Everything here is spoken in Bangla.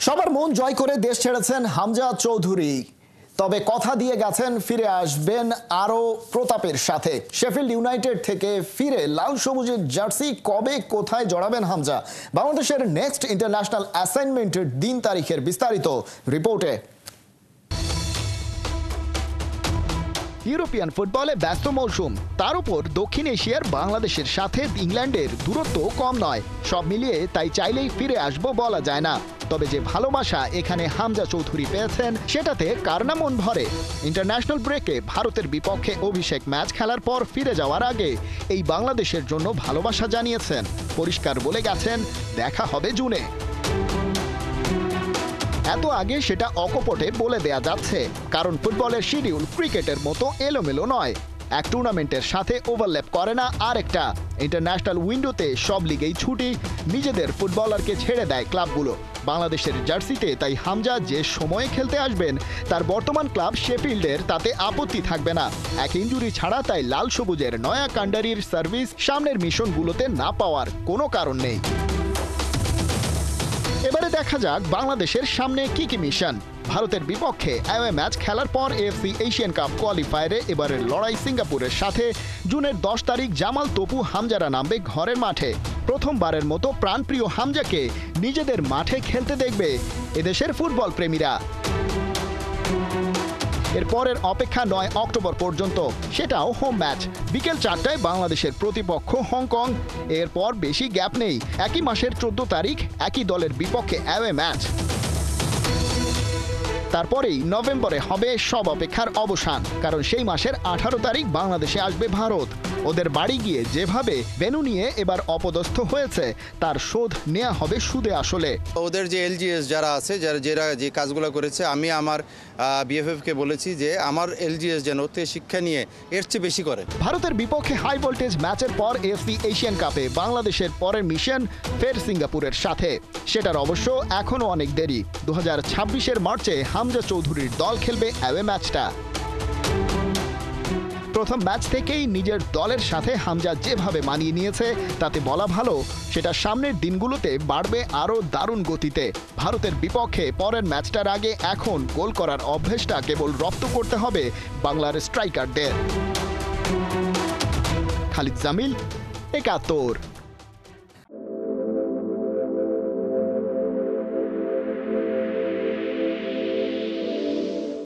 সবার মন জয় করে দেশ ছেড়েছেন হামজা চৌধুরী। তবে কথা দিয়ে গেছেন ফিরে আসবেন আরো প্রতাপের সাথে। শেফিল্ড ইউনাইটেড থেকে ফিরে লাল সবুজের জার্সি কবে কোথায় জড়াবেন হামজা? বাংলাদেশের নেক্সট ইন্টারন্যাশনাল অ্যাসাইনমেন্টের দিন তারিখের বিস্তারিত রিপোর্টে। ইউরোপিয়ান ফুটবলে ব্যস্ত মৌসুম, তার উপর দক্ষিণ এশিয়ার বাংলাদেশের সাথে ইংল্যান্ডের দূরত্ব কম নয়। সব মিলিয়ে তাই চাইলেই ফিরে আসবো বলা যায় না। তবে যে ভালোবাসা এখানে হামজা চৌধুরী পেয়েছেন সেটাতে কার না মন ভরে। ইন্টারন্যাশনাল ব্রেকে ভারতের বিপক্ষে অভিষেক ম্যাচ খেলার পর ফিরে যাওয়ার আগে এই বাংলাদেশের জন্য ভালোবাসা জানিয়েছেন। পরিষ্কার বলে গেছেন দেখা হবে জুনে। এত আগে সেটা অকপটে বলে দেয়া যাচ্ছে, কারণ ফুটবলের শিডিউল ক্রিকেটের মতো এলোমেলো নয়। এক টুর্নামেন্টের সাথে ওভারল্যাপ করে না আরেকটা। ইন্টারন্যাশনাল উইন্ডোতে সব লিগেই ছুটি, নিজেদের ফুটবলারকে ছেড়ে দেয় ক্লাবগুলো। বাংলাদেশের জার্সিতে তাই হামজা যে সময়ে খেলতে আসবেন তার বর্তমান ক্লাব শেফিল্ডের তাতে আপত্তি থাকবে না। এক ইনজুরি ছাড়া তাই লাল সবুজের নয়া কান্ডারির সার্ভিস সামনের মিশনগুলোতে না পাওয়ার কোনো কারণ নেই। এবারে দেখা যাক বাংলাদেশের সামনে কি কি মিশন। ভারতের বিপক্ষে অ্যাওয়ে ম্যাচ খেলার পর এএফসি এশিয়ান কাপ কোয়ালিফায়ারে এবারের লড়াই সিঙ্গাপুরের সাথে। জুনের 10 তারিখ জামাল তপু হামজারা নামবে ঘরের মাঠে। প্রথমবারের মতো প্রাণপ্রিয় হামজাকে নিজেদের মাঠে খেলতে দেখবে এদেশের ফুটবল প্রেমীরা। এরপরের অপেক্ষা 9 অক্টোবর পর্যন্ত, সেটাও হোম ম্যাচ। বিকেল 4টায় বাংলাদেশের প্রতিপক্ষ হংকং। এরপর বেশি গ্যাপ নেই, একই মাসের 14 তারিখ একই দলের বিপক্ষে অ্যাওয়ে ম্যাচ। তারপরেই নভেম্বরে হবে সব অপেক্ষার অবসান, কারণ সেই মাসের 18 তারিখ বাংলাদেশে আসবে ভারত। ওদের বাড়ি গিয়ে যেভাবে ভেন্যু নিয়ে এবার অপদস্থ হয়েছে তার শোধ নেওয়া হবে সুদে আসলে। ওদের যে এলজিএস যারা আছে, যারা যে কাজগুলো করেছে, আমি আমার বিএফএফকে বলেছি যে আমার এলজিএস যেন ওতে শিক্ষা নিয়ে এর চেয়ে বেশি করে। ভারতের বিপক্ষে হাই ভোল্টেজ ম্যাচের পর এএফসি এশিয়ান কাপে বাংলাদেশের পরের মিশন ফের সিঙ্গাপুরের সাথে। সেটার অবশ্য এখনও অনেক দেরি। 2026-এর মার্চে হামজা চৌধুরীর দল খেলবে অ্যাওয়ে ম্যাচটা। প্রথম ম্যাচ থেকেই নিজের দলের সাথে হামজা যেভাবে মানিয়ে নিয়েছে তাতে বলা ভালো সেটা সামনের দিনগুলোতে বাড়বে আরও দারুণ গতিতে। ভারতের বিপক্ষে পরের ম্যাচটার আগে এখন গোল করার অভ্যেসটা কেবল রপ্ত করতে হবে বাংলার স্ট্রাইকারদের। খালিদ জামিল, 71।